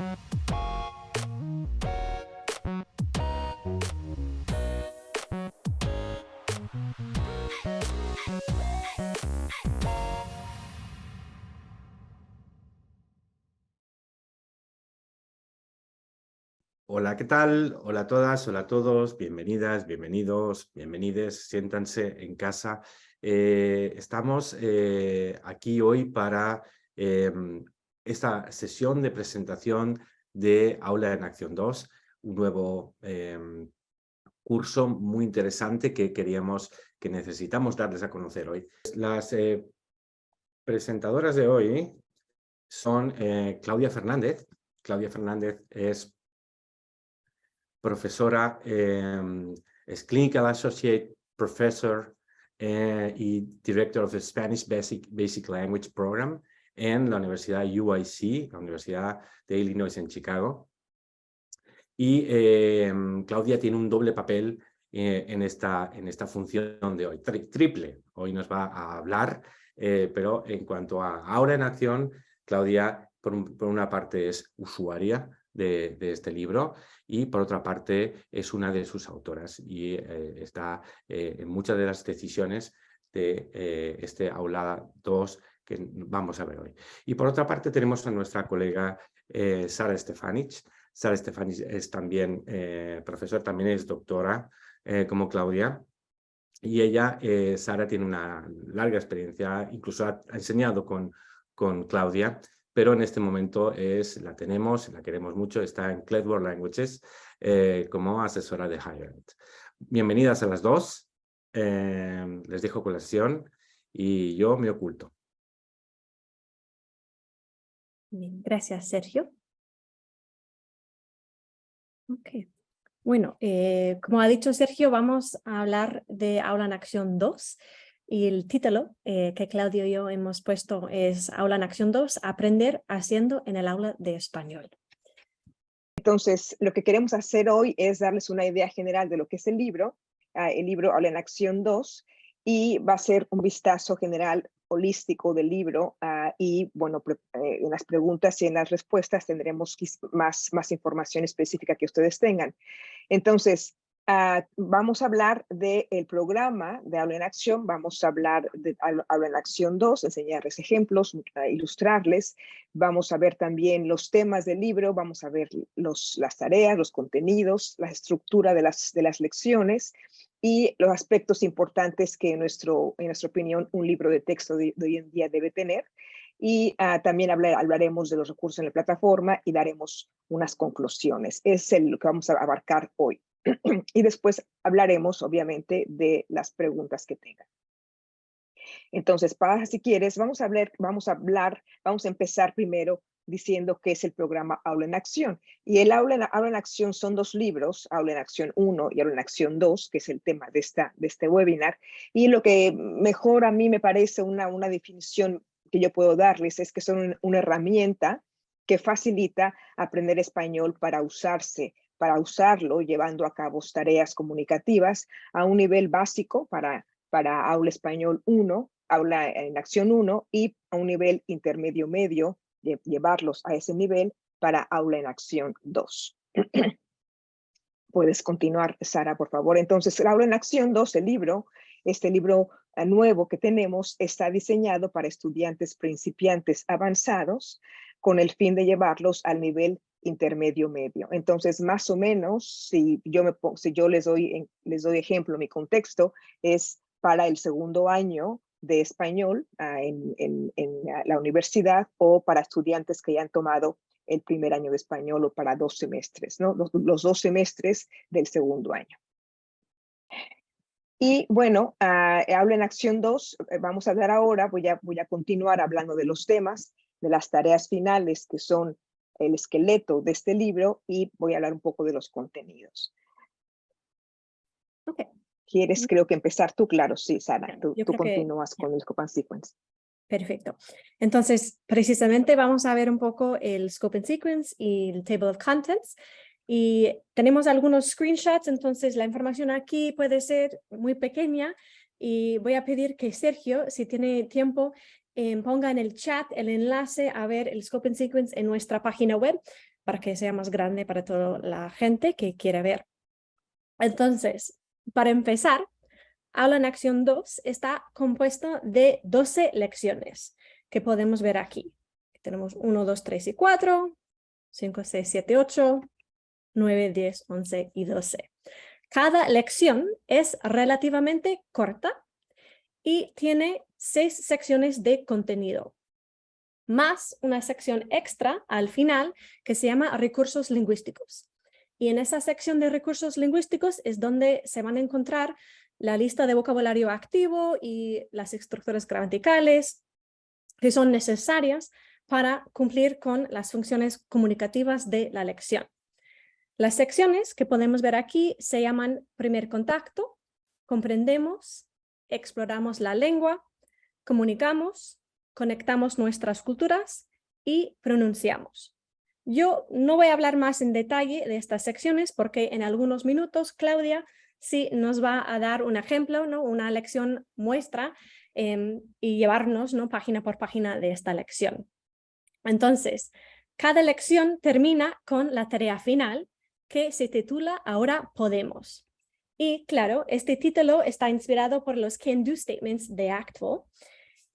Hola, ¿qué tal? Hola a todas, hola a todos, bienvenidas, bienvenidos, bienvenides, siéntanse en casa. Estamos aquí hoy para esta sesión de presentación de Aula en Acción 2, un nuevo curso muy interesante que necesitamos darles a conocer hoy. Las presentadoras de hoy son Claudia Fernández. Claudia Fernández es profesora, es Clinical Associate Professor y Director of the Spanish Basic Language Program en la Universidad UIC, la Universidad de Illinois en Chicago. Y Claudia tiene un doble papel en esta función de hoy, triple. Hoy nos va a hablar, pero en cuanto a Aula en Acción, Claudia, por una parte, es usuaria de este libro y por otra parte es una de sus autoras y está en muchas de las decisiones de este Aula 2 que vamos a ver hoy. Y por otra parte tenemos a nuestra colega Sara Stefanich. Sara Stefanich es también profesora, también es doctora como Claudia. Y ella, Sara, tiene una larga experiencia, incluso ha enseñado con Claudia, pero en este momento la queremos mucho, está en Clever Languages como asesora de Higher Ed. Bienvenidas a las dos, les dejo con la sesión y yo me oculto. Bien, gracias, Sergio. Ok. Bueno, como ha dicho Sergio, vamos a hablar de Aula en Acción 2 y el título que Claudio y yo hemos puesto es Aula en Acción 2, Aprender haciendo en el aula de español. Entonces, lo que queremos hacer hoy es darles una idea general de lo que es el libro Aula en Acción 2, y va a ser un vistazo general holístico del libro y, bueno, en las preguntas y en las respuestas tendremos más información específica que ustedes tengan. Entonces, vamos a hablar del programa de Aula en Acción, vamos a hablar de Aula en Acción 2, enseñarles ejemplos, ilustrarles, vamos a ver también los temas del libro, vamos a ver las tareas, los contenidos, la estructura de las lecciones y los aspectos importantes que en nuestra opinión un libro de texto de hoy en día debe tener. Y también hablaremos de los recursos en la plataforma y daremos unas conclusiones. Es lo que vamos a abarcar hoy. Y después hablaremos, obviamente, de las preguntas que tengan. Entonces, si quieres, vamos a empezar primero diciendo qué es el programa Aula en Acción. Y el Aula en Acción son dos libros, Aula en Acción 1 y Aula en Acción 2, que es el tema de este webinar. Y lo que mejor a mí me parece una definición que yo puedo darles es que son una herramienta que facilita aprender español para usarlo llevando a cabo tareas comunicativas a un nivel básico para Aula Español 1, Aula en Acción 1, y a un nivel intermedio medio, llevarlos a ese nivel para Aula en Acción 2. Puedes continuar, Sara, por favor. Entonces, el Aula en Acción 2, este libro nuevo que tenemos, está diseñado para estudiantes principiantes avanzados con el fin de llevarlos al nivel intermedio medio. Entonces, más o menos, si yo les doy ejemplo, mi contexto es para el segundo año de español en la universidad, o para estudiantes que ya han tomado el primer año de español, o para 2 semestres, ¿no? Los 2 semestres del segundo año. Y bueno, Aula en Acción 2, vamos a hablar ahora, voy a continuar hablando de los temas, de las tareas finales que son el esqueleto de este libro, y voy a hablar un poco de los contenidos. Okay. ¿Quieres, creo que empezar tú? Claro, sí, Sara, tú continúas con el Scope and Sequence. Perfecto. Entonces, precisamente vamos a ver un poco el Scope and Sequence y el Table of Contents. Y tenemos algunos screenshots, entonces la información aquí puede ser muy pequeña. Y voy a pedir que Sergio, si tiene tiempo, ponga en el chat el enlace a ver el Scope and Sequence en nuestra página web, para que sea más grande para toda la gente que quiere ver. Entonces, para empezar, Aula en Acción 2 está compuesto de 12 lecciones que podemos ver aquí. Tenemos 1, 2, 3 y 4, 5, 6, 7, 8, 9, 10, 11 y 12. Cada lección es relativamente corta y tiene 6 secciones de contenido, más una sección extra al final que se llama recursos lingüísticos. Y en esa sección de recursos lingüísticos es donde se van a encontrar la lista de vocabulario activo y las estructuras gramaticales que son necesarias para cumplir con las funciones comunicativas de la lección. Las secciones que podemos ver aquí se llaman primer contacto, comprendemos, exploramos la lengua, comunicamos, conectamos nuestras culturas y pronunciamos. Yo no voy a hablar más en detalle de estas secciones porque en algunos minutos Claudia sí nos va a dar un ejemplo, ¿no? Una lección muestra y llevarnos, ¿no? Página por página de esta lección. Entonces, cada lección termina con la tarea final que se titula Ahora podemos. Y claro, este título está inspirado por los can-do statements de ACTFL.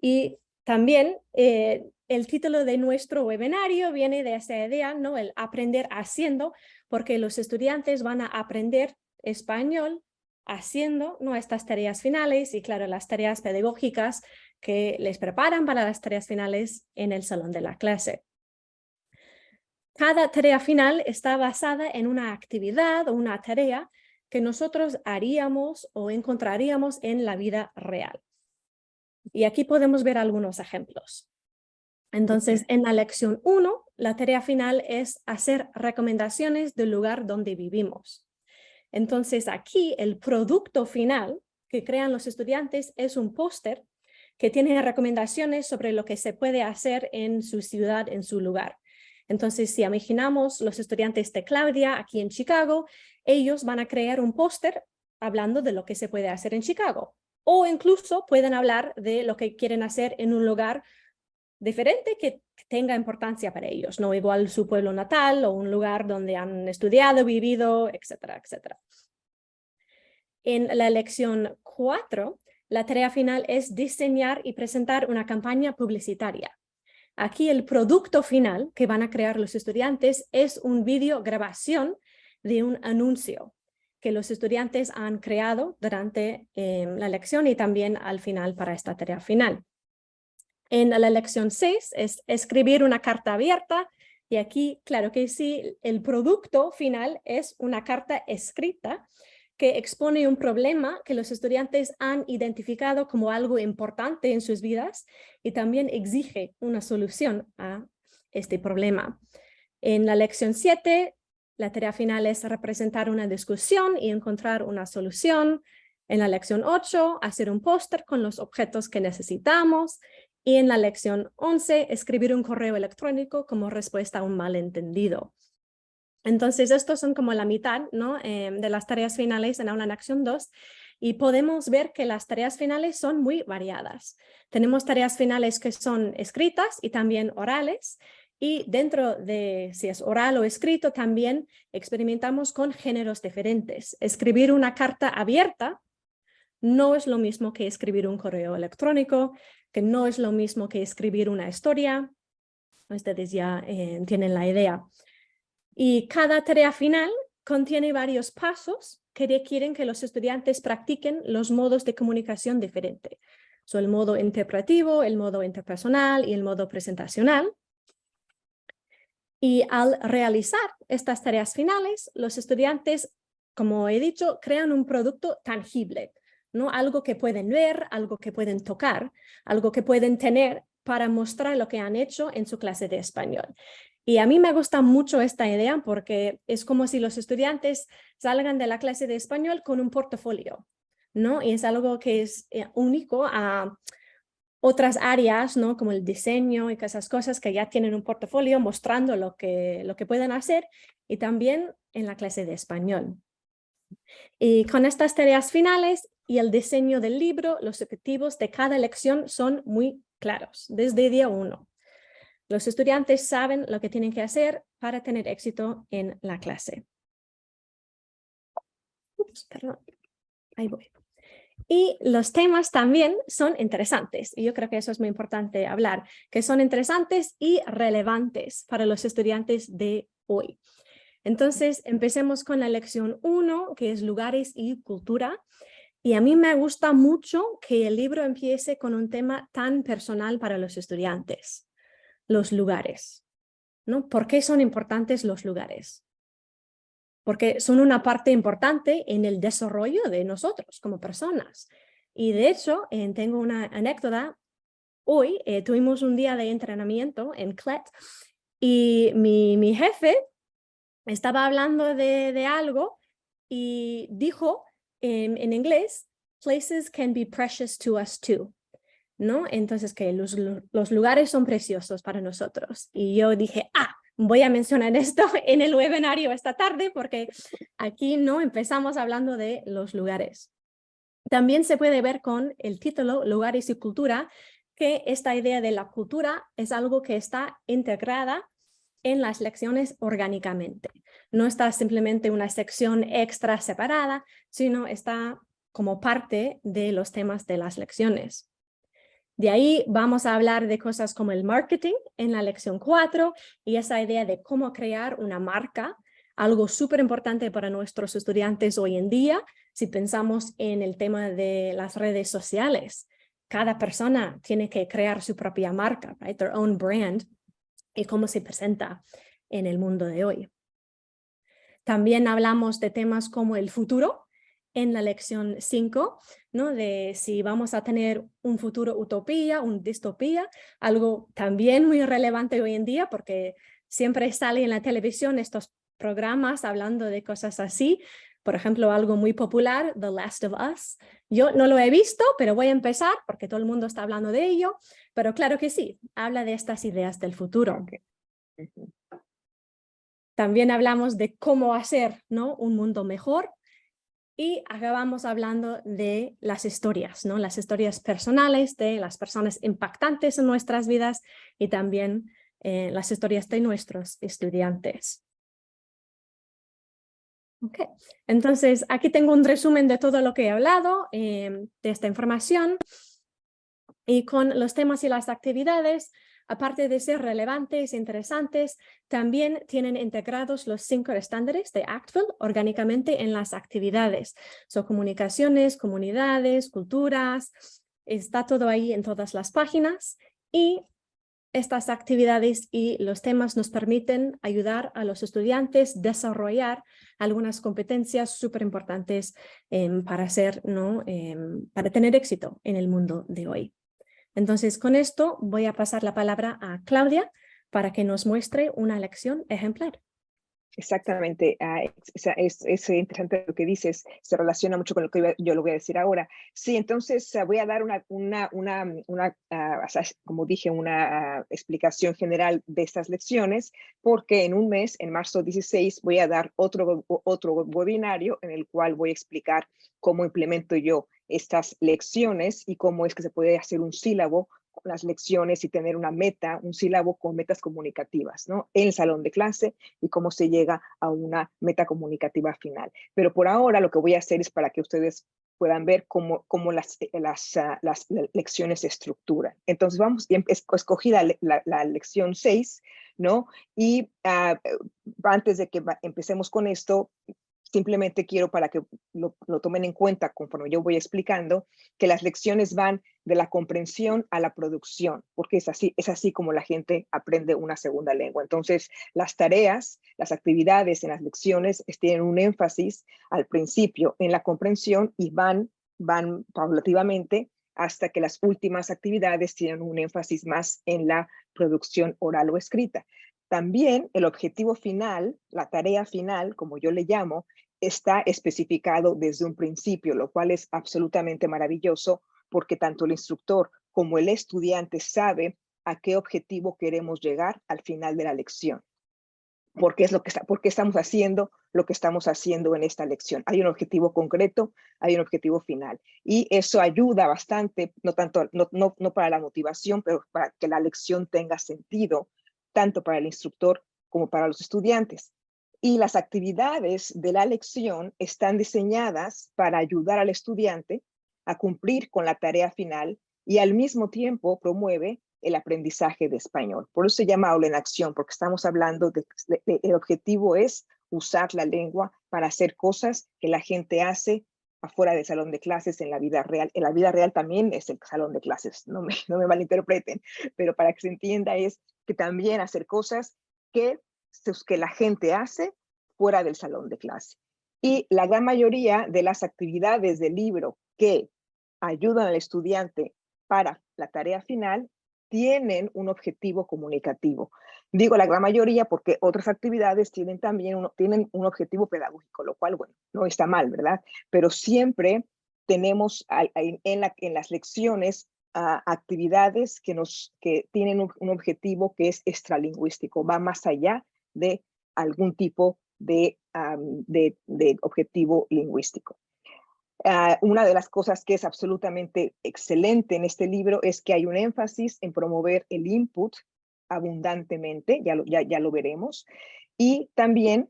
Y también el título de nuestro webinario viene de esa idea, ¿no? El aprender haciendo, porque los estudiantes van a aprender español haciendo, ¿no? Estas tareas finales y claro, las tareas pedagógicas que les preparan para las tareas finales en el salón de la clase. Cada tarea final está basada en una actividad o una tarea que nosotros haríamos o encontraríamos en la vida real. Y aquí podemos ver algunos ejemplos. Entonces, en la lección 1, la tarea final es hacer recomendaciones del lugar donde vivimos. Entonces, aquí el producto final que crean los estudiantes es un póster que tiene recomendaciones sobre lo que se puede hacer en su ciudad, en su lugar. Entonces, si imaginamos los estudiantes de Claudia aquí en Chicago, ellos van a crear un póster hablando de lo que se puede hacer en Chicago. O incluso pueden hablar de lo que quieren hacer en un lugar diferente que tenga importancia para ellos, no igual su pueblo natal o un lugar donde han estudiado, vivido, etcétera, etcétera. En la lección 4, la tarea final es diseñar y presentar una campaña publicitaria. Aquí el producto final que van a crear los estudiantes es un vídeo grabación de un anuncio que los estudiantes han creado durante la lección y también al final para esta tarea final. En la lección 6 es escribir una carta abierta y aquí, claro que sí, el producto final es una carta escrita que expone un problema que los estudiantes han identificado como algo importante en sus vidas y también exige una solución a este problema. En la lección 7, la tarea final es representar una discusión y encontrar una solución. En la lección 8, hacer un póster con los objetos que necesitamos. Y en la lección 11, escribir un correo electrónico como respuesta a un malentendido. Entonces, estos son como la mitad, ¿no? De las tareas finales en Aula en Acción 2 y podemos ver que las tareas finales son muy variadas. Tenemos tareas finales que son escritas y también orales y dentro de si es oral o escrito también experimentamos con géneros diferentes. Escribir una carta abierta no es lo mismo que escribir un correo electrónico, que no es lo mismo que escribir una historia. Ustedes ya tienen la idea. Y cada tarea final contiene varios pasos que requieren que los estudiantes practiquen los modos de comunicación diferentes. So, el modo interpretativo, el modo interpersonal y el modo presentacional. Y al realizar estas tareas finales, los estudiantes, como he dicho, crean un producto tangible, ¿no? Algo que pueden ver, algo que pueden tocar, algo que pueden tener para mostrar lo que han hecho en su clase de español. Y a mí me gusta mucho esta idea porque es como si los estudiantes salgan de la clase de español con un portafolio, ¿no? Y es algo que es único a otras áreas, ¿no? Como el diseño y esas cosas que ya tienen un portafolio mostrando lo que pueden hacer y también en la clase de español. Y con estas tareas finales y el diseño del libro, los objetivos de cada lección son muy claros desde día 1. Los estudiantes saben lo que tienen que hacer para tener éxito en la clase. Ups, perdón. Ahí voy. Y los temas también son interesantes. Y yo creo que eso es muy importante hablar, que son interesantes y relevantes para los estudiantes de hoy. Entonces, empecemos con la lección 1, que es lugares y cultura. Y a mí me gusta mucho que el libro empiece con un tema tan personal para los estudiantes, los lugares, ¿no? ¿Por qué son importantes los lugares? Porque son una parte importante en el desarrollo de nosotros como personas. Y de hecho, tengo una anécdota. Hoy tuvimos un día de entrenamiento en CLET y mi jefe estaba hablando de algo y dijo en inglés, places can be precious to us too, ¿no? Entonces que los lugares son preciosos para nosotros. Y yo dije, voy a mencionar esto en el webinario esta tarde porque aquí no empezamos hablando de los lugares. También se puede ver con el título, Lugares y Cultura, que esta idea de la cultura es algo que está integrada en las lecciones orgánicamente. No está simplemente una sección extra separada, sino está como parte de los temas de las lecciones. De ahí vamos a hablar de cosas como el marketing en la lección 4 y esa idea de cómo crear una marca, algo súper importante para nuestros estudiantes hoy en día, si pensamos en el tema de las redes sociales. Cada persona tiene que crear su propia marca, right? Their own brand, y cómo se presenta en el mundo de hoy. También hablamos de temas como el futuro en la lección 5, ¿no? De si vamos a tener un futuro utopía, un distopía, algo también muy relevante hoy en día porque siempre sale en la televisión estos programas hablando de cosas así. Por ejemplo, algo muy popular, The Last of Us. Yo no lo he visto, pero voy a empezar porque todo el mundo está hablando de ello. Pero claro que sí, habla de estas ideas del futuro. Okay. También hablamos de cómo hacer, ¿no? Un mundo mejor. Y acabamos hablando de las historias, ¿no? Las historias personales de las personas impactantes en nuestras vidas y también las historias de nuestros estudiantes. Okay. Entonces, aquí tengo un resumen de todo lo que he hablado, de esta información. Y con los temas y las actividades, aparte de ser relevantes e interesantes, también tienen integrados los 5 estándares de ACTFL orgánicamente en las actividades. Son comunicaciones, comunidades, culturas, está todo ahí en todas las páginas y estas actividades y los temas nos permiten ayudar a los estudiantes a desarrollar algunas competencias súper importantes para tener éxito en el mundo de hoy. Entonces, con esto voy a pasar la palabra a Claudia para que nos muestre una lección ejemplar. Exactamente, es interesante lo que dices, se relaciona mucho con lo que yo lo voy a decir ahora. Sí, entonces voy a dar como dije, una explicación general de estas lecciones, porque en un mes, en marzo 16, voy a dar otro webinario en el cual voy a explicar cómo implemento yo estas lecciones y cómo es que se puede hacer un sílabo con las lecciones y tener una meta, un sílabo con metas comunicativas, ¿no? En el salón de clase y cómo se llega a una meta comunicativa final. Pero por ahora lo que voy a hacer es para que ustedes puedan ver cómo las lecciones se estructuran. Entonces escogí la lección 6, ¿no? Y antes de que empecemos con esto, simplemente quiero para que lo tomen en cuenta conforme yo voy explicando, que las lecciones van de la comprensión a la producción, porque es así como la gente aprende una segunda lengua. Entonces, las tareas, las actividades en las lecciones tienen un énfasis al principio en la comprensión y van paulativamente hasta que las últimas actividades tienen un énfasis más en la producción oral o escrita. También el objetivo final, la tarea final, como yo le llamo, está especificado desde un principio, lo cual es absolutamente maravilloso porque tanto el instructor como el estudiante sabe a qué objetivo queremos llegar al final de la lección. ¿Por qué estamos haciendo lo que estamos haciendo en esta lección? Hay un objetivo concreto, hay un objetivo final. Y eso ayuda bastante, no para la motivación, pero para que la lección tenga sentido tanto para el instructor como para los estudiantes. Y las actividades de la lección están diseñadas para ayudar al estudiante a cumplir con la tarea final y al mismo tiempo promueve el aprendizaje de español. Por eso se llama aula en acción, porque estamos hablando el objetivo es usar la lengua para hacer cosas que la gente hace afuera del salón de clases en la vida real. En la vida real también es el salón de clases, no me malinterpreten, pero para que se entienda es que también hacer cosas que la gente hace fuera del salón de clase. Y la gran mayoría de las actividades del libro que ayudan al estudiante para la tarea final tienen un objetivo comunicativo. Digo la gran mayoría porque otras actividades tienen también tienen un objetivo pedagógico, lo cual, bueno, no está mal, ¿verdad? Pero siempre tenemos en las lecciones actividades que tienen un objetivo que es extralingüístico, va más allá de algún tipo de objetivo lingüístico. Una de las cosas que es absolutamente excelente en este libro es que hay un énfasis en promover el input abundantemente, ya lo veremos, y también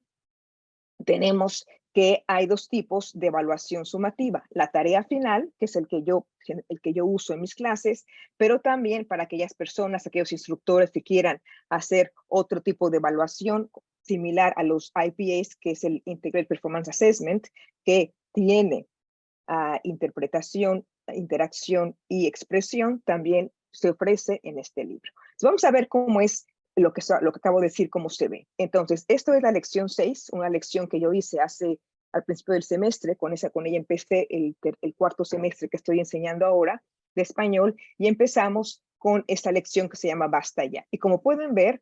tenemos que hay dos tipos de evaluación sumativa, la tarea final, que es el que yo uso en mis clases, pero también para aquellas personas, aquellos instructores que quieran hacer otro tipo de evaluación similar a los IPAs, que es el Integrated Performance Assessment, que tiene interpretación, interacción y expresión, también se ofrece en este libro. Entonces, vamos a ver cómo es lo que acabo de decir, cómo se ve. Entonces, esto es la lección 6, una lección que yo hice al principio del semestre, con ella empecé el cuarto semestre que estoy enseñando ahora de español, y empezamos con esta lección que se llama Basta ya. Y como pueden ver,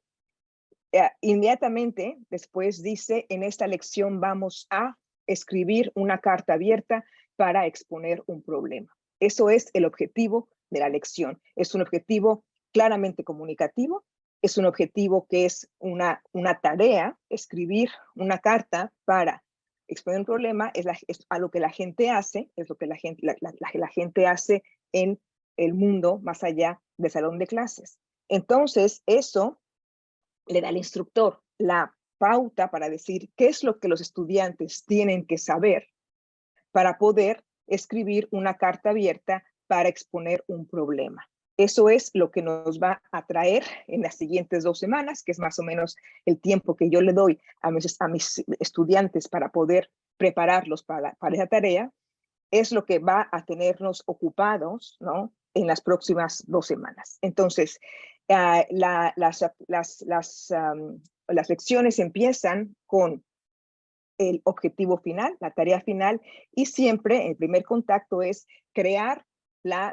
inmediatamente después dice, en esta lección vamos a escribir una carta abierta para exponer un problema. Eso es el objetivo de la lección. Es un objetivo claramente comunicativo, es un objetivo que es una tarea, escribir una carta para exponer un problema, es a lo que la gente hace, es lo que la gente hace en el mundo más allá del salón de clases. Entonces, eso le da al instructor la pauta para decir qué es lo que los estudiantes tienen que saber para poder escribir una carta abierta para exponer un problema. Eso es lo que nos va a traer en las siguientes 2 semanas, que es más o menos el tiempo que yo le doy a mis estudiantes para poder prepararlos para esa tarea. Es lo que va a tenernos ocupados, ¿no?, en las próximas 2 semanas. Entonces, las lecciones empiezan con el objetivo final, la tarea final, y siempre el primer contacto es crear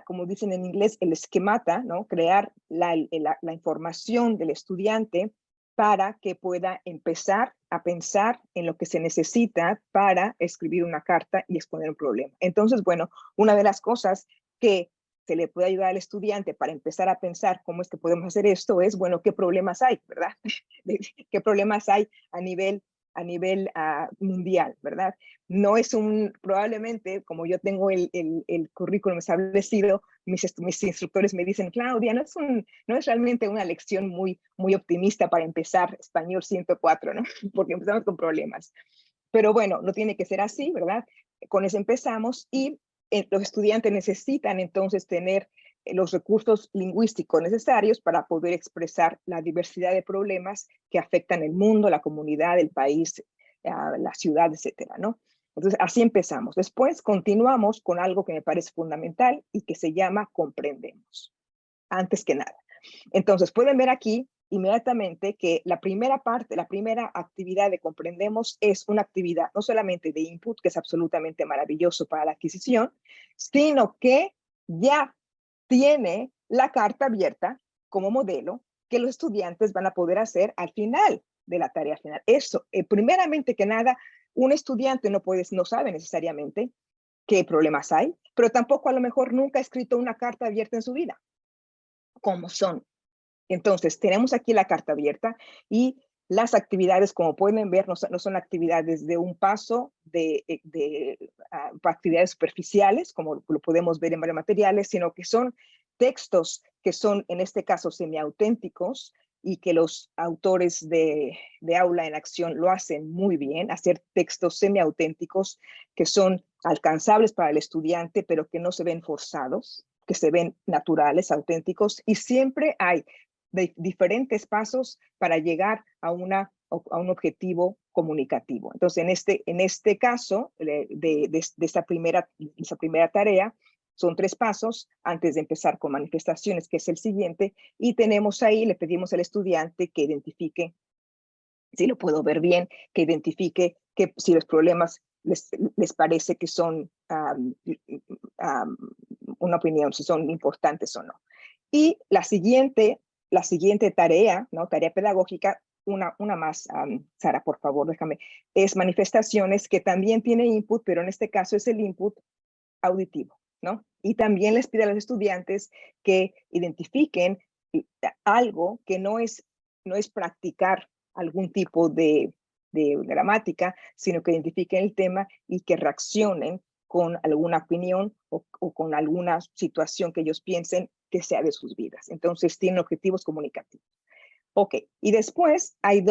como dicen en inglés, el esquemata, ¿no? Crear la información del estudiante para que pueda empezar a pensar en lo que se necesita para escribir una carta y exponer un problema. Entonces, bueno, una de las cosas que se le puede ayudar al estudiante para empezar a pensar cómo es que podemos hacer esto es, bueno, ¿qué problemas hay, verdad? ¿Qué problemas hay a nivel mundial, ¿verdad? No es probablemente, como yo tengo el currículum establecido, mis instructores me dicen, Claudia, no es realmente una lección muy optimista para empezar español 104, ¿no? Porque empezamos con problemas. Pero bueno, no tiene que ser así, ¿verdad? Con eso empezamos y los estudiantes necesitan entonces tener los recursos lingüísticos necesarios para poder expresar la diversidad de problemas que afectan el mundo, la comunidad, el país, la ciudad, etcétera, ¿no? Entonces, así empezamos. Después continuamos con algo que me parece fundamental y que se llama comprendemos, antes que nada. Entonces, pueden ver aquí inmediatamente que la primera actividad de comprendemos es una actividad no solamente de input, que es absolutamente maravilloso para la adquisición, sino que ya tiene la carta abierta como modelo que los estudiantes van a poder hacer al final de la tarea final. Eso, primeramente que nada, un estudiante no sabe necesariamente qué problemas hay, pero tampoco a lo mejor nunca ha escrito una carta abierta en su vida. ¿Cómo son? Entonces, tenemos aquí la carta abierta y las actividades, como pueden ver, no son actividades de un paso, de actividades superficiales, como lo podemos ver en varios materiales, sino que son textos que son, en este caso, semiauténticos, y que los autores de Aula en Acción lo hacen muy bien, hacer textos semiauténticos que son alcanzables para el estudiante, pero que no se ven forzados, que se ven naturales, auténticos, y siempre hay diferentes pasos para llegar a un objetivo comunicativo. Entonces, en este caso, de esta primera tarea, son 3 pasos antes de empezar con manifestaciones, que es el siguiente, y tenemos ahí, le pedimos al estudiante que identifique, si lo puedo ver bien, que identifique que si los problemas les parece que son una opinión, si son importantes o no. Y la siguiente tarea, ¿no? Tarea pedagógica, una más, Sara, por favor, déjame, es manifestaciones, que también tiene input, pero en este caso es el input auditivo, ¿no? Y también les pide a los estudiantes que identifiquen algo que no es practicar algún tipo de gramática, sino que identifiquen el tema y que reaccionen con alguna opinión o con alguna situación que ellos piensen que sea de sus vidas. Entonces tienen objetivos comunicativos. Ok, y después hay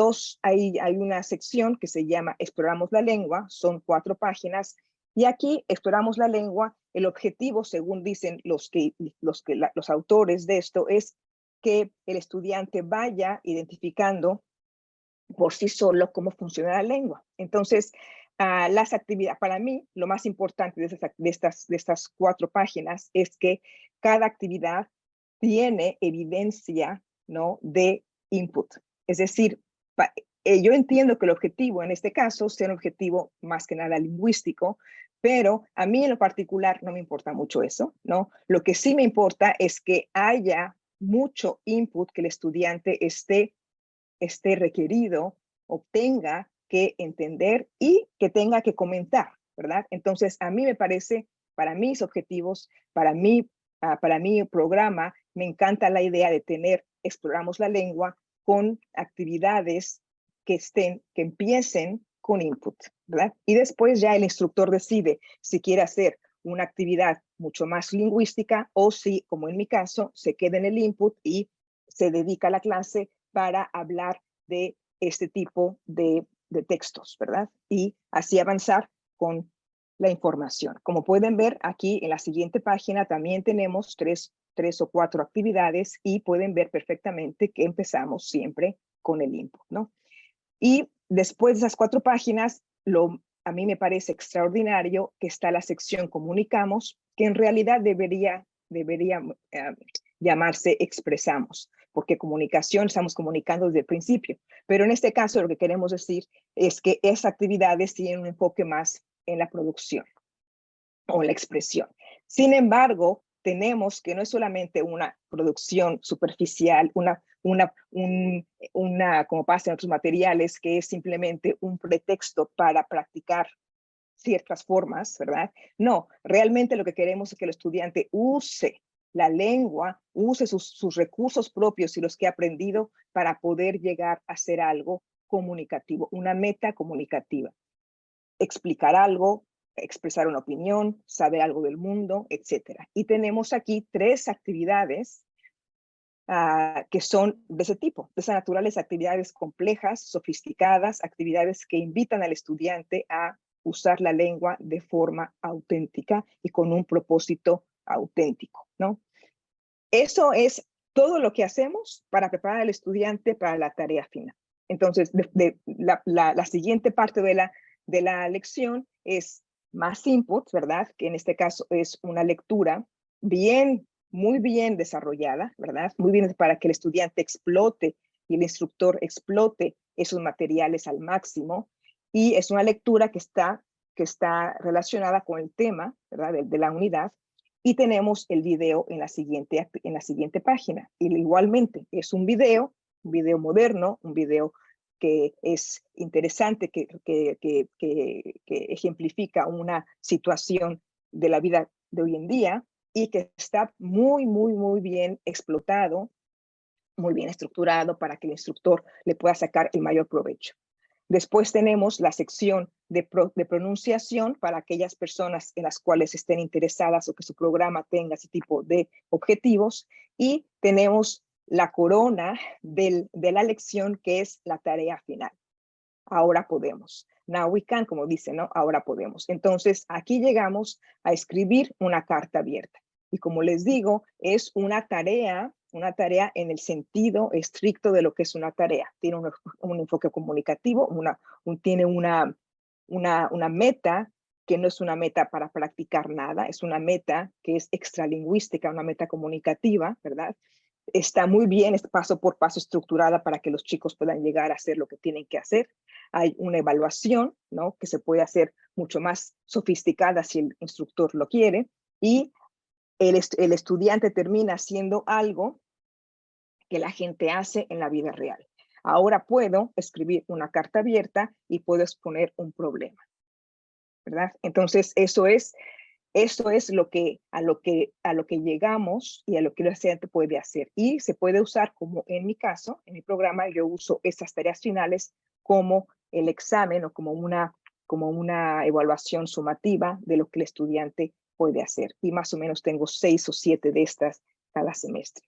una sección que se llama Exploramos la lengua, son 4 páginas, y aquí exploramos la lengua. El objetivo, según dicen los autores de esto, es que el estudiante vaya identificando por sí solo cómo funciona la lengua. Entonces, las actividades, para mí, lo más importante de estas 4 páginas es que cada actividad tiene evidencia, ¿no?, de input. Es decir, yo entiendo que el objetivo en este caso sea un objetivo más que nada lingüístico, pero a mí en lo particular no me importa mucho eso, ¿no? Lo que sí me importa es que haya mucho input, que el estudiante esté requerido, obtenga que entender y que tenga que comentar, ¿verdad? Entonces, a mí me parece, para mis objetivos, para mi programa, me encanta la idea de tener Exploramos la lengua con actividades que empiecen con input, ¿verdad? Y después ya el instructor decide si quiere hacer una actividad mucho más lingüística o si, como en mi caso, se queda en el input y se dedica a la clase para hablar de este tipo de textos, ¿verdad? Y así avanzar con la información. Como pueden ver aquí en la siguiente página también tenemos tres o 4 actividades y pueden ver perfectamente que empezamos siempre con el input, ¿no? Y después de esas 4 páginas, a mí me parece extraordinario que está la sección Comunicamos, que en realidad debería llamarse Expresamos, porque comunicación estamos comunicando desde el principio. Pero en este caso lo que queremos decir es que esas actividades tienen un enfoque más en la producción o la expresión. Sin embargo, tenemos que no es solamente una producción superficial, como pasa en otros materiales, que es simplemente un pretexto para practicar ciertas formas, ¿verdad? No, realmente lo que queremos es que el estudiante use la lengua, use sus recursos propios y los que ha aprendido para poder llegar a hacer algo comunicativo, una meta comunicativa. Explicar algo, expresar una opinión, saber algo del mundo, etc. Y tenemos aquí 3 actividades que son de ese tipo, de esas naturales, actividades complejas, sofisticadas, actividades que invitan al estudiante a usar la lengua de forma auténtica y con un propósito auténtico, ¿no? Eso es todo lo que hacemos para preparar al estudiante para la tarea final. Entonces, la siguiente parte de la lección es más input, ¿verdad? Que en este caso es una lectura muy bien desarrollada, ¿verdad? Muy bien para que el estudiante explote y el instructor explote esos materiales al máximo. Y es una lectura que está relacionada con el tema, ¿verdad? De la unidad. Y tenemos el video en la siguiente página. Y igualmente es un video moderno, un video que es interesante, que ejemplifica una situación de la vida de hoy en día y que está muy bien explotado, muy bien estructurado para que el instructor le pueda sacar el mayor provecho. Después tenemos la sección de pronunciación para aquellas personas en las cuales estén interesadas o que su programa tenga ese tipo de objetivos. Y tenemos la corona de la lección, que es la tarea final. Ahora podemos. Now we can, como dice, ¿no? Ahora podemos. Entonces, aquí llegamos a escribir una carta abierta. Y como les digo, es una tarea en el sentido estricto de lo que es una tarea. Tiene un enfoque comunicativo, tiene una meta que no es una meta para practicar nada, es una meta que es extralingüística, una meta comunicativa, ¿verdad? Está muy bien, es paso por paso estructurada para que los chicos puedan llegar a hacer lo que tienen que hacer. Hay una evaluación, ¿no? Que se puede hacer mucho más sofisticada si el instructor lo quiere, y el estudiante termina haciendo algo que la gente hace en la vida real. Ahora puedo escribir una carta abierta y puedo exponer un problema, ¿verdad? Entonces, eso es a lo que llegamos y a lo que el estudiante puede hacer. Y se puede usar, como en mi caso, en mi programa, yo uso estas tareas finales como el examen o como una evaluación sumativa de lo que el estudiante puede hacer. Y más o menos tengo 6 o 7 de estas cada semestre.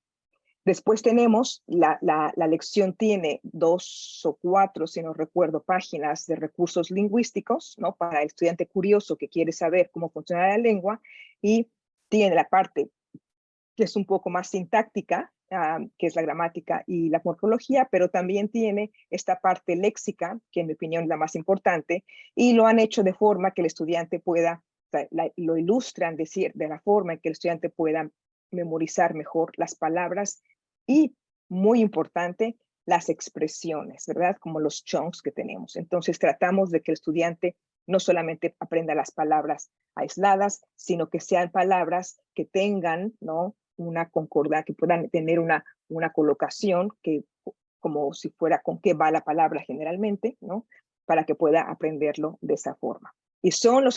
Después tenemos, la lección tiene 2 o 4, si no recuerdo, páginas de recursos lingüísticos, ¿no? Para el estudiante curioso que quiere saber cómo funciona la lengua, y tiene la parte que es un poco más sintáctica, que es la gramática y la morfología, pero también tiene esta parte léxica, que en mi opinión es la más importante, y lo han hecho de forma que el estudiante pueda, o sea, lo ilustran de la forma en que el estudiante pueda memorizar mejor las palabras y, muy importante, las expresiones, ¿verdad? Como los chunks que tenemos. Entonces tratamos de que el estudiante no solamente aprenda las palabras aisladas, sino que sean palabras que tengan, ¿no? Una concordancia, que puedan tener una colocación que, como si fuera con qué va la palabra generalmente, ¿no? Para que pueda aprenderlo de esa forma. Y son los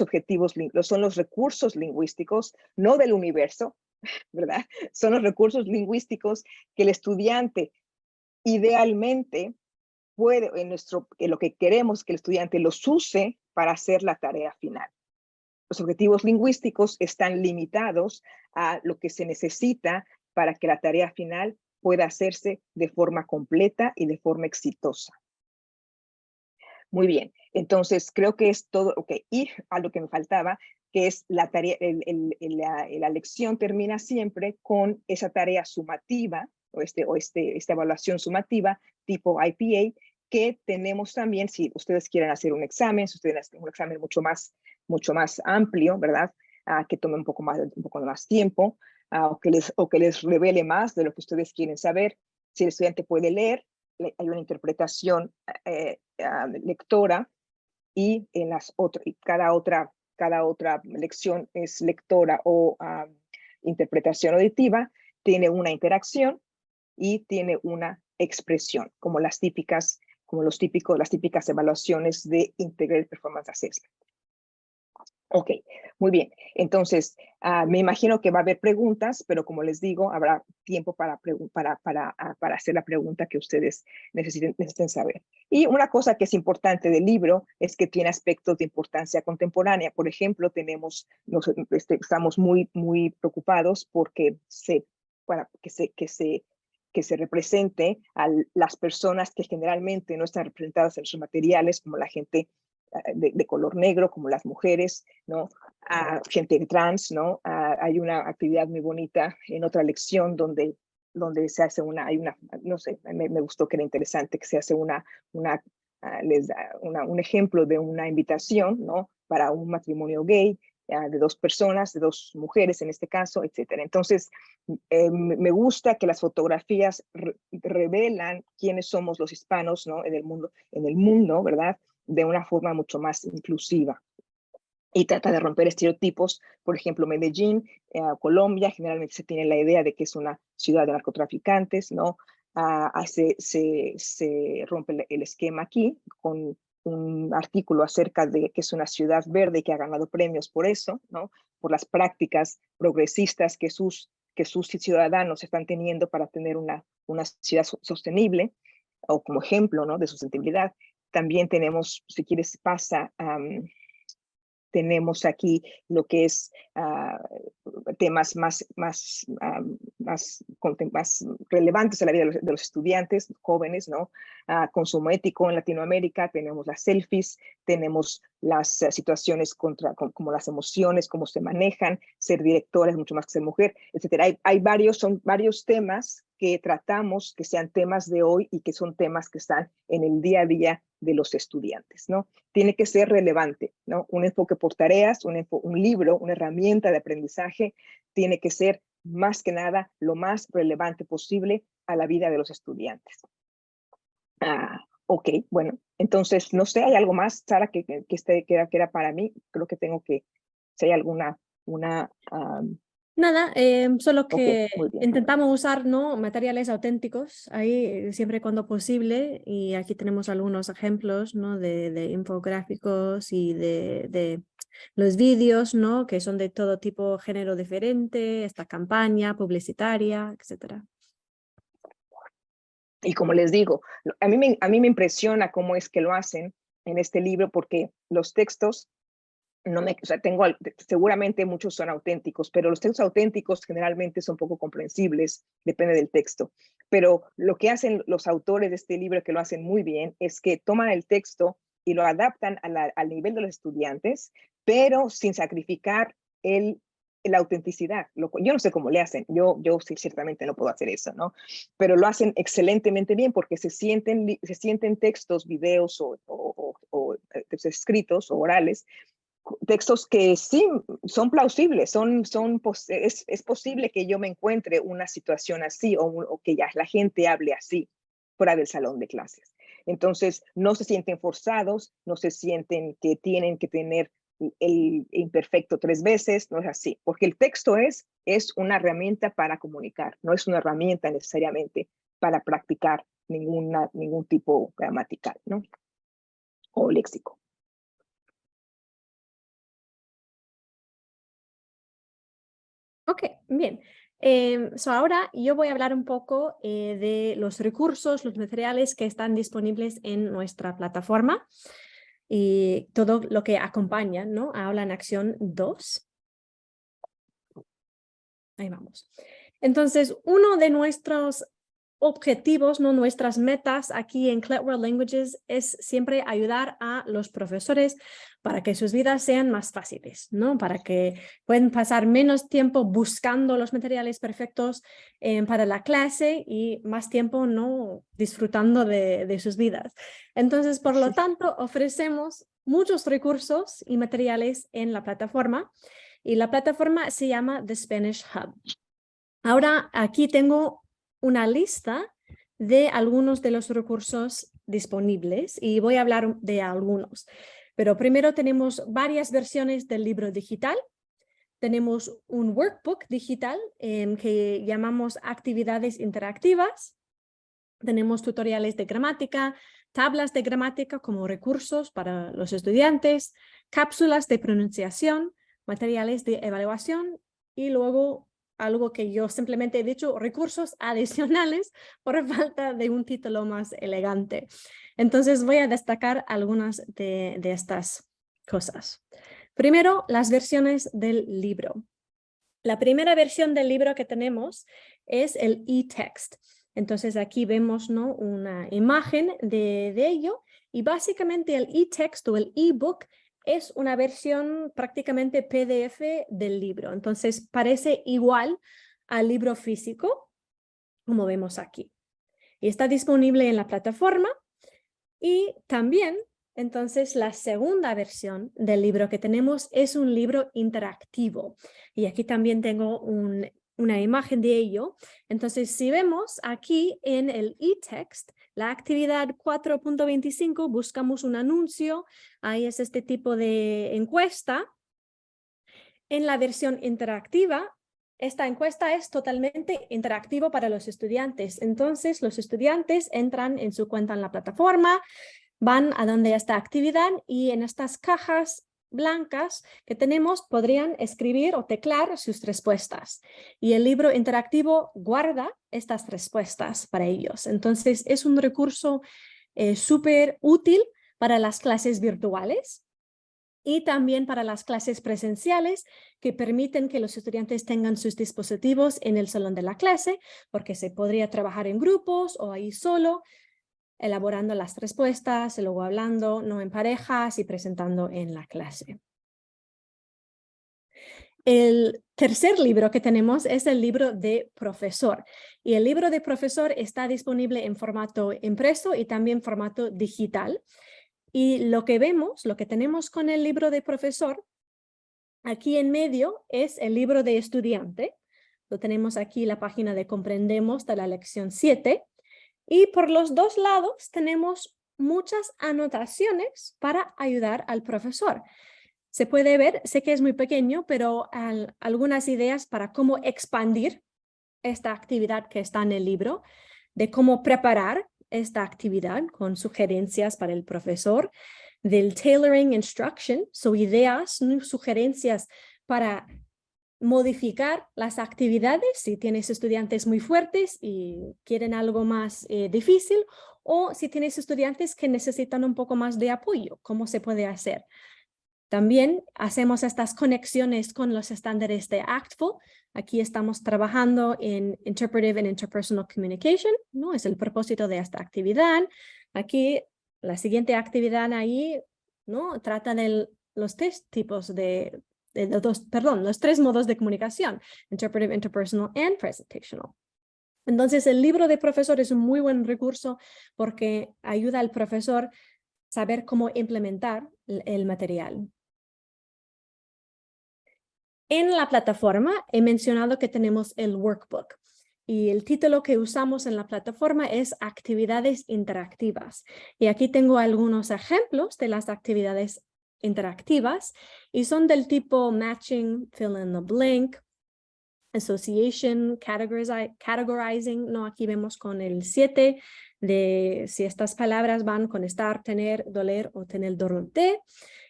recursos lingüísticos, no del universo, ¿verdad? Son los recursos lingüísticos que el estudiante idealmente puede, lo que queremos que el estudiante los use para hacer la tarea final. Los objetivos lingüísticos están limitados a lo que se necesita para que la tarea final pueda hacerse de forma completa y de forma exitosa. Muy bien, entonces creo que es todo. Ok, y a lo que me faltaba, que es la tarea, la lección termina siempre con esa tarea sumativa, esta evaluación sumativa tipo IPA, que tenemos también, si ustedes quieren hacer un examen, si ustedes hacen un examen mucho más amplio, ¿verdad? Que tome un poco más tiempo, o que les revele más de lo que ustedes quieren saber. Si el estudiante puede leer, hay una interpretación lectora, y cada otra lección es lectora o interpretación auditiva, tiene una interacción y tiene una expresión, como las típicas evaluaciones de Integrated Performance Assessment. Ok, muy bien. Entonces, me imagino que va a haber preguntas, pero como les digo, habrá tiempo para hacer la pregunta que ustedes necesiten saber. Y una cosa que es importante del libro es que tiene aspectos de importancia contemporánea. Por ejemplo, estamos muy preocupados porque que se represente a las personas que generalmente no están representadas en sus materiales, como la gente de color negro, como las mujeres, ¿no? Gente trans, ¿no? Hay una actividad muy bonita en otra lección donde se hace no sé, me gustó, que era interesante, que se hace les da un ejemplo de una invitación, ¿no? Para un matrimonio gay, de 2 personas, de 2 mujeres en este caso, etcétera. Entonces, me gusta que las fotografías revelan quiénes somos los hispanos, ¿no? En el mundo, ¿verdad? De una forma mucho más inclusiva. Y trata de romper estereotipos. Por ejemplo, Medellín, Colombia, generalmente se tiene la idea de que es una ciudad de narcotraficantes, ¿no? Se rompe el esquema aquí con un artículo acerca de que es una ciudad verde que ha ganado premios por eso, ¿no? Por las prácticas progresistas que sus ciudadanos están teniendo para tener una ciudad sostenible, o como ejemplo, ¿no? De sustentabilidad. También tenemos, si quieres, Tenemos aquí lo que es temas más relevantes a la vida de los estudiantes jóvenes, ¿no? Consumo ético en Latinoamérica, tenemos las selfies, tenemos las situaciones como las emociones, cómo se manejan, ser directora es mucho más que ser mujer, etc. Son varios temas que tratamos que sean temas de hoy y que son temas que están en el día a día de los estudiantes, ¿no? Tiene que ser relevante, ¿no? Un enfoque por tareas, un libro, una herramienta de aprendizaje, tiene que ser más que nada lo más relevante posible a la vida de los estudiantes. Ok, bueno, entonces, no sé, ¿hay algo más, Sara, que era para mí? Creo que tengo que, si hay alguna, Nada, solo que muy bien. intentamos usar, ¿no?, materiales auténticos ahí siempre cuando posible, y aquí tenemos algunos ejemplos, ¿no?, de infográficos y de los vídeos, ¿no?, que son de todo tipo, género diferente, esta campaña publicitaria, etcétera. Y como les digo, a mí me impresiona cómo es que lo hacen en este libro, porque los textos seguramente muchos son auténticos, pero los textos auténticos generalmente son poco comprensibles, depende del texto. Pero lo que hacen los autores de este libro, que lo hacen muy bien, es que toman el texto y lo adaptan al nivel de los estudiantes, pero sin sacrificar la autenticidad. Yo no sé cómo le hacen, yo sí, ciertamente no puedo hacer eso, ¿no? Pero lo hacen excelentemente bien porque se sienten textos, videos o textos escritos o orales, textos que sí son plausibles, es posible que yo me encuentre una situación así o que ya la gente hable así fuera del salón de clases. Entonces, no se sienten forzados, no se sienten que tienen que tener el imperfecto 3 veces, no es así, porque el texto es una herramienta para comunicar, no es una herramienta necesariamente para practicar ningún tipo gramatical, ¿no? O léxico. Ok, bien. Ahora yo voy a hablar un poco de los recursos, los materiales que están disponibles en nuestra plataforma y todo lo que acompaña, ¿no?, a Aula en Acción 2. Ahí vamos. Entonces, uno de nuestros objetivos, ¿no?, nuestras metas aquí en Cletworld Languages es siempre ayudar a los profesores para que sus vidas sean más fáciles, ¿no?, para que puedan pasar menos tiempo buscando los materiales perfectos para la clase y más tiempo, ¿no?, disfrutando de sus vidas. Entonces, por lo tanto, ofrecemos muchos recursos y materiales en la plataforma, y la plataforma se llama The Spanish Hub. Ahora aquí tengo una lista de algunos de los recursos disponibles y voy a hablar de algunos. Pero primero tenemos varias versiones del libro digital. Tenemos un workbook digital que llamamos actividades interactivas. Tenemos tutoriales de gramática, tablas de gramática como recursos para los estudiantes, cápsulas de pronunciación, materiales de evaluación y luego algo que yo simplemente he dicho, recursos adicionales por falta de un título más elegante. Entonces voy a destacar algunas de estas cosas. Primero, las versiones del libro. La primera versión del libro que tenemos es el e-text. Entonces aquí vemos, ¿no?, una imagen de ello, y básicamente el e-text o el e-book es una versión prácticamente PDF del libro. Entonces parece igual al libro físico, como vemos aquí. Y está disponible en la plataforma. Y también, entonces, la segunda versión del libro que tenemos es un libro interactivo. Y aquí también tengo una imagen de ello. Entonces, si vemos aquí en el e-text, la actividad 4.25, buscamos un anuncio, ahí es este tipo de encuesta. En la versión interactiva, esta encuesta es totalmente interactiva para los estudiantes. Entonces, los estudiantes entran en su cuenta en la plataforma, van a donde está actividad y en estas cajas blancas que tenemos podrían escribir o teclar sus respuestas. Y el libro interactivo guarda estas respuestas para ellos. Entonces, es un recurso súper útil para las clases virtuales. y también para las clases presenciales que permiten que los estudiantes tengan sus dispositivos en el salón de la clase, porque se podría trabajar en grupos o ahí solo, elaborando las respuestas, y luego hablando, no en parejas y presentando en la clase. El tercer libro que tenemos es el libro de profesor. Y el libro de profesor está disponible en formato impreso y también formato digital. Y lo que vemos, lo que tenemos con el libro de profesor, aquí en medio es el libro de estudiante. Lo tenemos aquí la página de Comprendemos de la lección 7. Y por los dos lados tenemos muchas anotaciones para ayudar al profesor. Se puede ver, sé que es muy pequeño, pero algunas ideas para cómo expandir esta actividad que está en el libro, de cómo preparar esta actividad con sugerencias para el profesor, del tailoring instruction, ideas, sugerencias para modificar las actividades si tienes estudiantes muy fuertes y quieren algo más difícil, o si tienes estudiantes que necesitan un poco más de apoyo, ¿cómo se puede hacer? También hacemos estas conexiones con los estándares de ACTFL. Aquí estamos trabajando en Interpretive and Interpersonal Communication, ¿no? Es el propósito de esta actividad. Aquí, la siguiente actividad ahí, ¿no? Trata de los tres tipos los tres modos de comunicación: Interpretive, Interpersonal, and Presentational. Entonces, el libro de profesor es un muy buen recurso porque ayuda al profesor a saber cómo implementar el material. En la plataforma he mencionado que tenemos el workbook y el título que usamos en la plataforma es Actividades Interactivas. Y aquí tengo algunos ejemplos de las actividades interactivas y son del tipo Matching, Fill in the Blank, Association, Categorizing, ¿no? Aquí vemos con el 7 de si estas palabras van con estar, tener, doler o tener durante.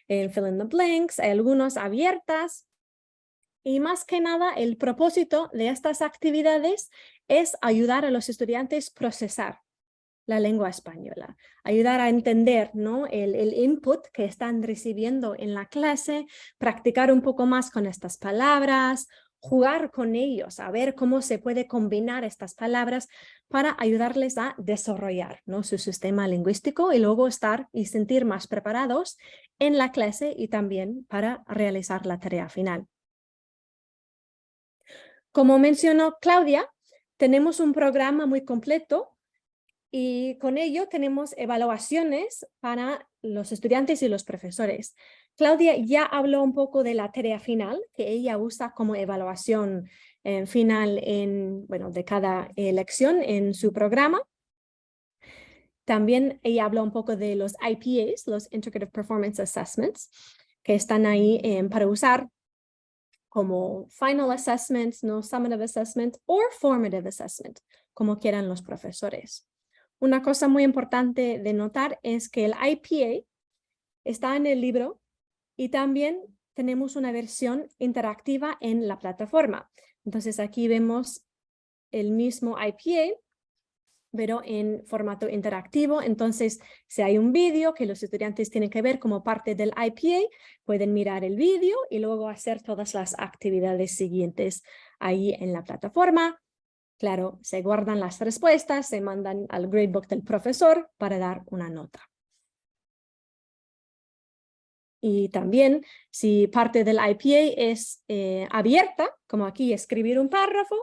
En Fill in the Blanks hay algunas abiertas. Y más que nada, el propósito de estas actividades es ayudar a los estudiantes a procesar la lengua española, ayudar a entender, ¿no? el input que están recibiendo en la clase, practicar un poco más con estas palabras, jugar con ellos, a ver cómo se puede combinar estas palabras para ayudarles a desarrollar, ¿no? su sistema lingüístico y luego estar y sentir más preparados en la clase y también para realizar la tarea final. Como mencionó Claudia, tenemos un programa muy completo y con ello tenemos evaluaciones para los estudiantes y los profesores. Claudia ya habló un poco de la tarea final, que ella usa como evaluación final de cada lección en su programa. También ella habló un poco de los IPAs, los Integrative Performance Assessments, que están ahí para usar como Final Assessment, no Summative Assessment o Formative Assessment, como quieran los profesores. Una cosa muy importante de notar es que el IPA está en el libro y también tenemos una versión interactiva en la plataforma. Entonces aquí vemos el mismo IPA, pero en formato interactivo. Entonces, si hay un vídeo que los estudiantes tienen que ver como parte del IPA, pueden mirar el vídeo y luego hacer todas las actividades siguientes ahí en la plataforma. Claro, se guardan las respuestas, se mandan al gradebook del profesor para dar una nota. Y también, si parte del IPA es abierta, como aquí escribir un párrafo,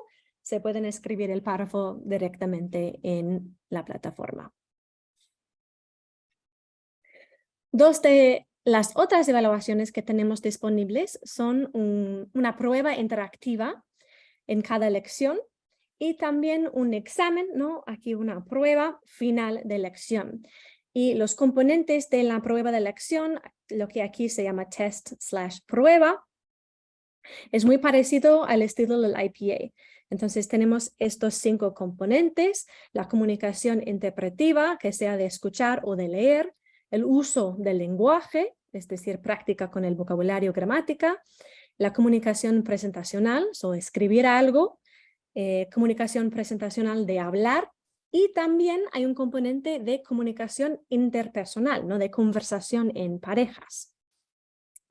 se pueden escribir el párrafo directamente en la plataforma. Dos de las otras evaluaciones que tenemos disponibles son una prueba interactiva en cada lección y también un examen, ¿no? Aquí una prueba final de lección. Y los componentes de la prueba de lección, lo que aquí se llama test/prueba, es muy parecido al estilo del IPA. Entonces tenemos estos 5 componentes: la comunicación interpretiva, que sea de escuchar o de leer, el uso del lenguaje, es decir, práctica con el vocabulario, gramática, la comunicación presentacional, escribir algo, comunicación presentacional de hablar, y también hay un componente de comunicación interpersonal, ¿no? De conversación en parejas.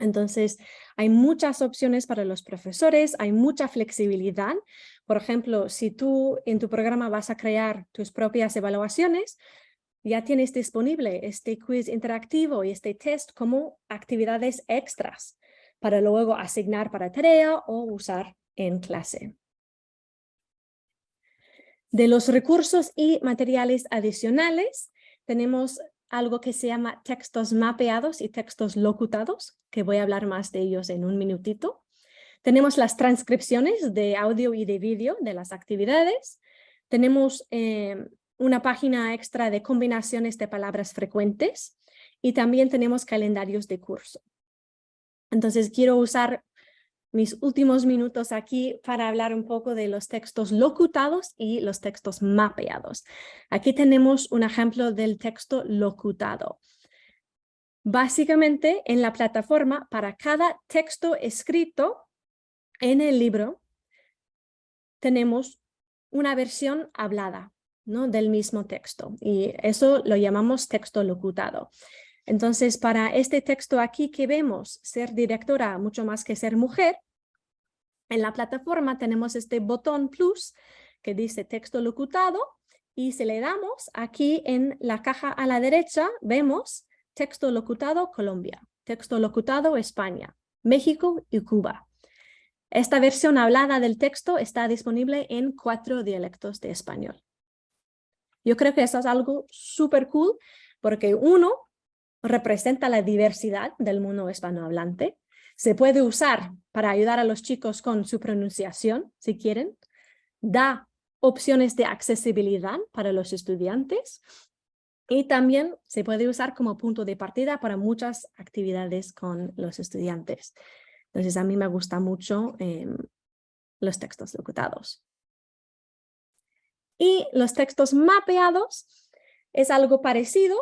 Entonces, hay muchas opciones para los profesores, hay mucha flexibilidad. Por ejemplo, si tú en tu programa vas a crear tus propias evaluaciones, ya tienes disponible este quiz interactivo y este test como actividades extras para luego asignar para tarea o usar en clase. De los recursos y materiales adicionales, tenemos algo que se llama textos mapeados y textos locutados, que voy a hablar más de ellos en un minutito. Tenemos las transcripciones de audio y de vídeo de las actividades. Tenemos una página extra de combinaciones de palabras frecuentes y también tenemos calendarios de curso. Entonces quiero usar mis últimos minutos aquí para hablar un poco de los textos locutados y los textos mapeados. Aquí tenemos un ejemplo del texto locutado. Básicamente, en la plataforma, para cada texto escrito en el libro, tenemos una versión hablada, ¿no?, del mismo texto, y eso lo llamamos texto locutado. Entonces, para este texto aquí que vemos, ser directora mucho más que ser mujer, en la plataforma tenemos este botón plus que dice texto locutado, y si le damos aquí en la caja a la derecha, vemos texto locutado Colombia, texto locutado España, México y Cuba. Esta versión hablada del texto está disponible en 4 dialectos de español. Yo creo que eso es algo súper cool porque uno, representa la diversidad del mundo hispanohablante. Se puede usar para ayudar a los chicos con su pronunciación, si quieren. Da opciones de accesibilidad para los estudiantes. Y también se puede usar como punto de partida para muchas actividades con los estudiantes. Entonces, a mí me gusta mucho los textos locutados. Y los textos mapeados es algo parecido.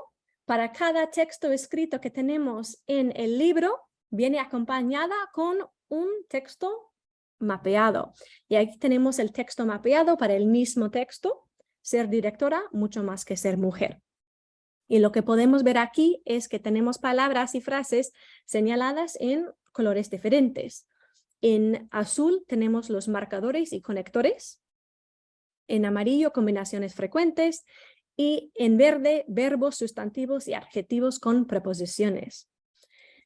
Para cada texto escrito que tenemos en el libro, viene acompañada con un texto mapeado. Y aquí tenemos el texto mapeado para el mismo texto, ser directora mucho más que ser mujer. Y lo que podemos ver aquí es que tenemos palabras y frases señaladas en colores diferentes. En azul tenemos los marcadores y conectores. En amarillo, combinaciones frecuentes. Y en verde, verbos, sustantivos y adjetivos con preposiciones.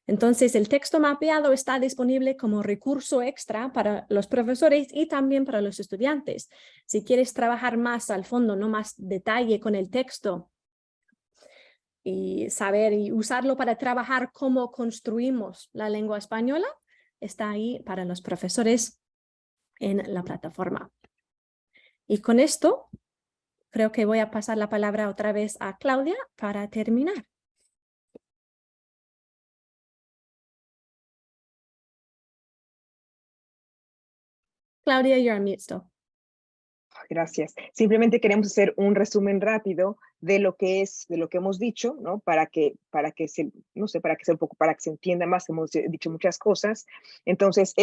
Entonces, el texto mapeado está disponible como recurso extra para los profesores y también para los estudiantes. Si quieres trabajar más al fondo, no más detalle con el texto, y saber y usarlo para trabajar cómo construimos la lengua española, está ahí para los profesores en la plataforma. Y con esto, creo que voy a pasar la palabra otra vez a Claudia para terminar. Claudia, you're on mute still. Gracias. Simplemente queremos hacer un resumen rápido de lo que hemos dicho, ¿no? Para que se entienda más. Hemos dicho muchas cosas. Entonces,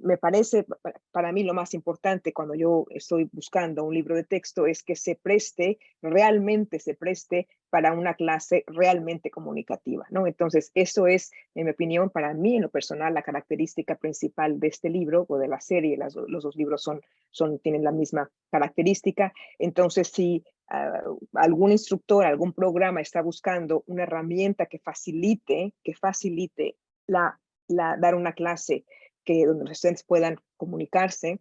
me parece para mí lo más importante cuando yo estoy buscando un libro de texto es que realmente se preste para una clase realmente comunicativa, ¿no? Entonces, eso es, en mi opinión, para mí, en lo personal, la característica principal de este libro o de la serie. Los dos libros tienen la misma característica. Entonces, si algún instructor, algún programa está buscando una herramienta que facilite dar una clase donde los estudiantes puedan comunicarse,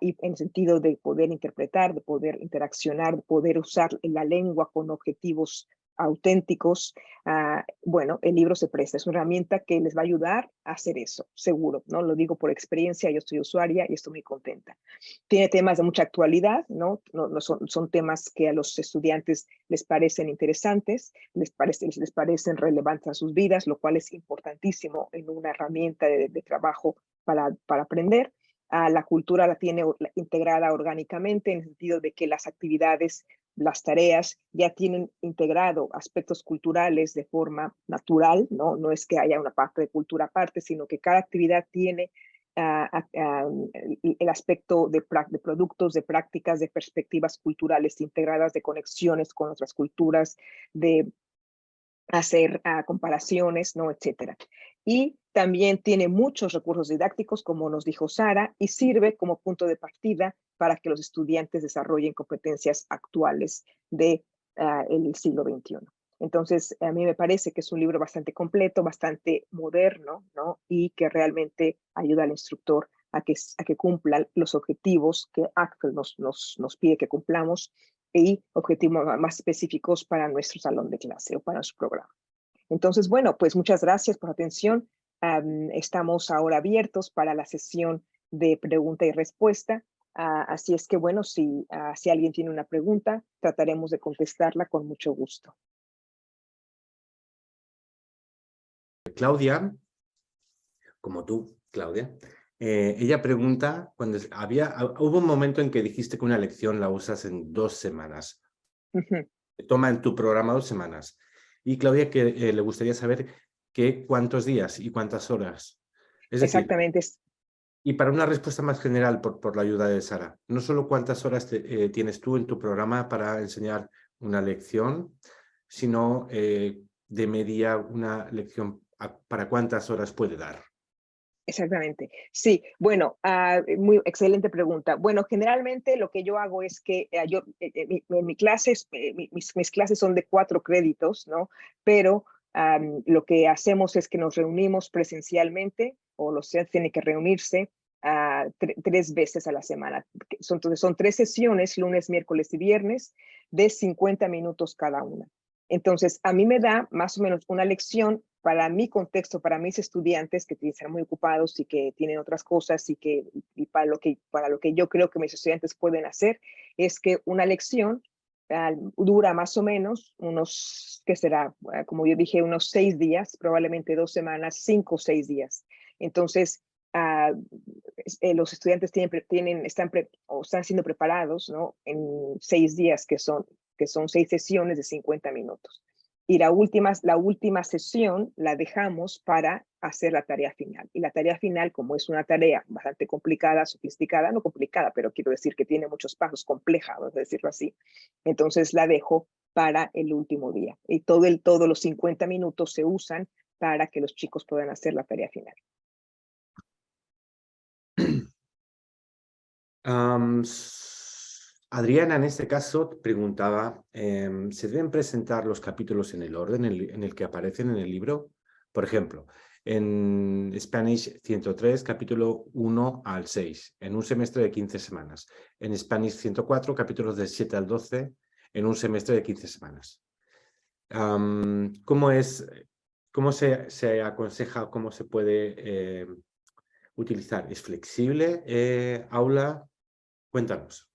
y en el sentido de poder interpretar, de poder interaccionar, de poder usar la lengua con objetivos auténticos, bueno, el libro se presta. Es una herramienta que les va a ayudar a hacer eso, seguro, ¿no? Lo digo por experiencia, yo soy usuaria y estoy muy contenta. Tiene temas de mucha actualidad, ¿no? Son temas que a los estudiantes les parecen interesantes, les parecen relevantes a sus vidas, lo cual es importantísimo en una herramienta de trabajo para aprender. La cultura la tiene integrada orgánicamente, en el sentido de que las actividades, las tareas ya tienen integrado aspectos culturales de forma natural, ¿no? No es que haya una parte de cultura aparte, sino que cada actividad tiene el aspecto de productos, de prácticas, de perspectivas culturales integradas, de conexiones con otras culturas, de hacer comparaciones, ¿no? Etcétera. y también tiene muchos recursos didácticos, como nos dijo Sara, y sirve como punto de partida para que los estudiantes desarrollen competencias actuales del siglo XXI. Entonces, a mí me parece que es un libro bastante completo, bastante moderno, ¿no? Y que realmente ayuda al instructor a que cumpla los objetivos que ACTFL nos pide que cumplamos y objetivos más específicos para nuestro salón de clase o para su programa. Entonces, bueno, pues muchas gracias por la atención. Estamos ahora abiertos para la sesión de pregunta y respuesta. Así es que, bueno, si alguien tiene una pregunta, trataremos de contestarla con mucho gusto. Claudia, como tú, Claudia, ella pregunta, hubo un momento en que dijiste que una lección la usas en 2 semanas. Toma en tu programa 2 semanas. Y Claudia, que le gustaría saber cuántos días y cuántas horas. Es decir, exactamente. y para una respuesta más general por la ayuda de Sara, no solo cuántas horas tienes tú en tu programa para enseñar una lección, sino de media una lección para cuántas horas puede dar. Exactamente. Sí, bueno, muy excelente pregunta. Bueno, generalmente lo que yo hago es que en mis clases son de 4 créditos, ¿no? Pero lo que hacemos es que nos reunimos presencialmente, o los estudiantes tienen que reunirse 3 veces a la semana. Entonces son 3 sesiones, lunes, miércoles y viernes, de 50 minutos cada una. Entonces, a mí me da más o menos una lección para mi contexto, para mis estudiantes que están muy ocupados y que tienen otras cosas y para lo que yo creo que mis estudiantes pueden hacer, es que una lección dura más o menos unos, ¿qué será? Como yo dije, unos 6 días, probablemente 2 semanas, 5 o 6 días. Entonces, los estudiantes están siendo preparados, ¿no? En 6 días, que son 6 sesiones de 50 minutos. Y la última sesión la dejamos para hacer la tarea final. Y la tarea final, como es una tarea bastante complicada, sofisticada, no complicada, pero quiero decir que tiene muchos pasos, compleja, vamos a decirlo así, entonces la dejo para el último día. Y todos los 50 minutos se usan para que los chicos puedan hacer la tarea final. Adriana, en este caso, preguntaba, ¿se deben presentar los capítulos en el orden en el que aparecen en el libro? Por ejemplo, en Spanish 103, capítulo 1 al 6, en un semestre de 15 semanas. En Spanish 104, capítulos de 7 al 12, en un semestre de 15 semanas. ¿Cómo se aconseja, cómo se puede utilizar? ¿Es flexible, aula? Cuéntanos.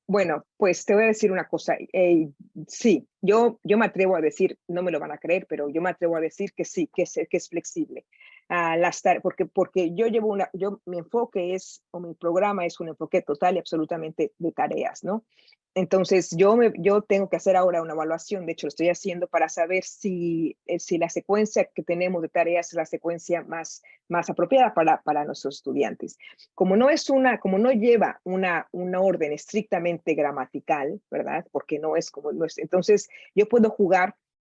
Bueno, pues te voy a decir una cosa. Sí, yo me atrevo a decir, no me lo van a creer, pero yo me atrevo a decir que sí, que es flexible. Porque mi enfoque o mi programa es un enfoque total y absolutamente de tareas, ¿no? Entonces, yo tengo que hacer ahora una evaluación, de hecho lo estoy haciendo para saber si la secuencia que tenemos de tareas es la secuencia más apropiada para nuestros estudiantes. Como no lleva una orden estrictamente gramatical, ¿verdad? Porque no es como nuestro. Entonces,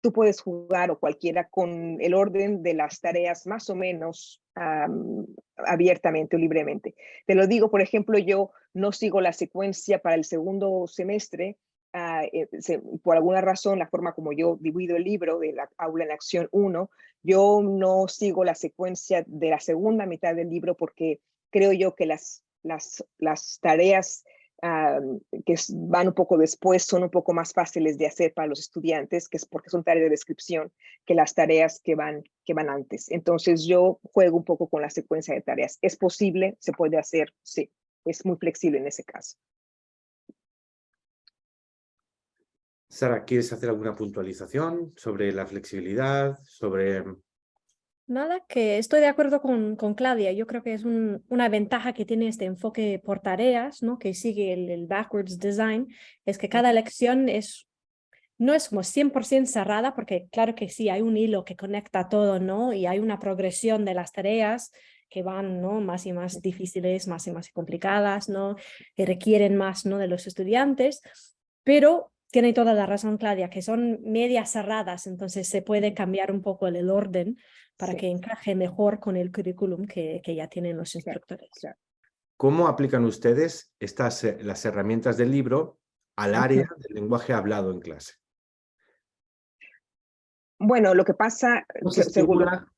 tú puedes jugar o cualquiera con el orden de las tareas más o menos abiertamente o libremente. Te lo digo, por ejemplo, yo no sigo la secuencia para el segundo semestre, por alguna razón, la forma como yo divido el libro de la aula en acción 1, yo no sigo la secuencia de la segunda mitad del libro porque creo yo que las tareas que van un poco después son un poco más fáciles de hacer para los estudiantes, que es porque son tareas de descripción, que las tareas que van antes. Entonces yo juego un poco con la secuencia de tareas. ¿Es posible? ¿Se puede hacer? Sí, es muy flexible en ese caso. Sara, ¿quieres hacer alguna puntualización sobre la flexibilidad, sobre...? Nada, que estoy de acuerdo con Claudia. Yo creo que es una ventaja que tiene este enfoque por tareas, ¿no? Que sigue el backwards design, es que cada lección no es como 100% cerrada, porque claro que sí, hay un hilo que conecta todo, ¿no? Y hay una progresión de las tareas que van, ¿no? Más y más difíciles, más y más complicadas, ¿no? Que requieren más, ¿no? De los estudiantes, pero tiene toda la razón, Claudia, que son medias cerradas, entonces se puede cambiar un poco el orden para Sí. que encaje mejor con el currículum que ya tienen los Claro, instructores. claro. ¿Cómo aplican ustedes las herramientas del libro al área del lenguaje hablado en clase? Bueno, lo que pasa,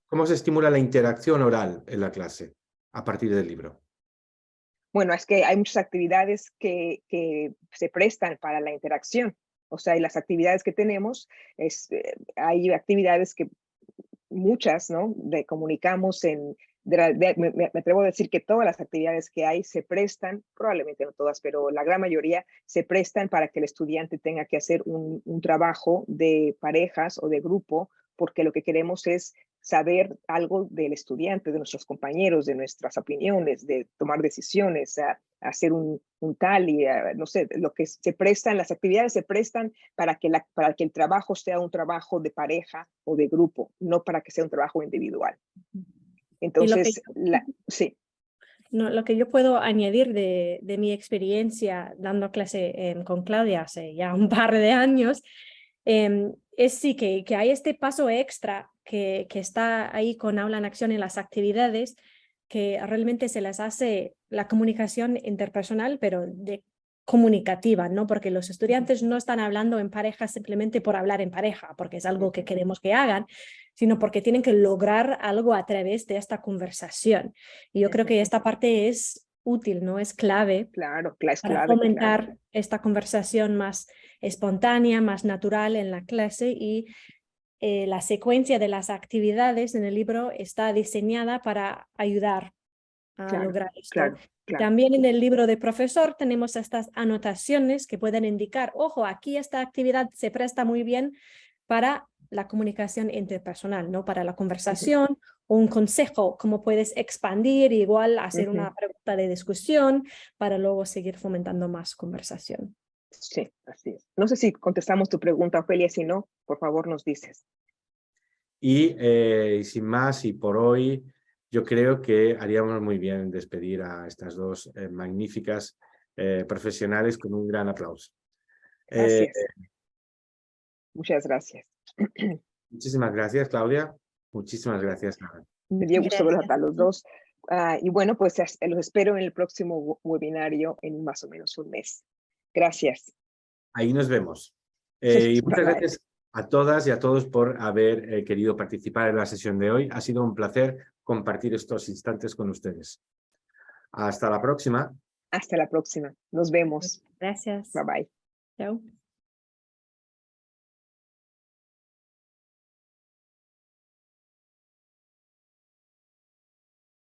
¿Cómo se estimula la interacción oral en la clase a partir del libro? bueno, es que hay muchas actividades que se prestan para la interacción. O sea, y las actividades que tenemos, hay actividades que muchas, ¿no? Comunicamos me atrevo a decir que todas las actividades que hay se prestan, probablemente no todas, pero la gran mayoría se prestan para que el estudiante tenga que hacer un trabajo de parejas o de grupo, porque lo que queremos es saber algo del estudiante, de nuestros compañeros, de nuestras opiniones, de tomar decisiones, hacer un tally, no sé, lo que se prestan, las actividades se prestan para que el trabajo sea un trabajo de pareja o de grupo, no para que sea un trabajo individual. Entonces, sí. No, lo que yo puedo añadir de mi experiencia dando clase con Claudia hace ya un par de años, es sí que hay este paso extra que está ahí con Aula en Acción en las actividades, que realmente se les hace la comunicación interpersonal, pero comunicativa, ¿no? Porque los estudiantes no están hablando en pareja simplemente por hablar en pareja, porque es algo que queremos que hagan, sino porque tienen que lograr algo a través de esta conversación. Y yo creo que esta parte es útil, ¿no? Es clave, Claro, es para clave, fomentar claro. esta conversación más espontánea, más natural en la clase, y la secuencia de las actividades en el libro está diseñada para ayudar a lograr esto. Y también en el libro de profesor tenemos estas anotaciones que pueden indicar, ojo, aquí esta actividad se presta muy bien para la comunicación interpersonal, ¿no? Para la conversación, o un consejo, cómo puedes expandir, igual hacer una pregunta de discusión para luego seguir fomentando más conversación. Sí, así es. No sé si contestamos tu pregunta, Ofelia, si no, por favor nos dices. Y sin más, y por hoy, yo creo que haríamos muy bien en despedir a estas dos magníficas profesionales con un gran aplauso. Gracias. Muchas gracias. Muchísimas gracias, Claudia. Muchísimas gracias. Me dio gusto verlos a los dos. Y bueno, pues los espero en el próximo webinario en más o menos un mes. Gracias. Ahí nos vemos. Y muchas Bye. gracias a todas y a todos por haber querido participar en la sesión de hoy. Ha sido un placer compartir estos instantes con ustedes. Hasta la próxima. Hasta la próxima. Nos vemos. Gracias. Bye bye. Chao.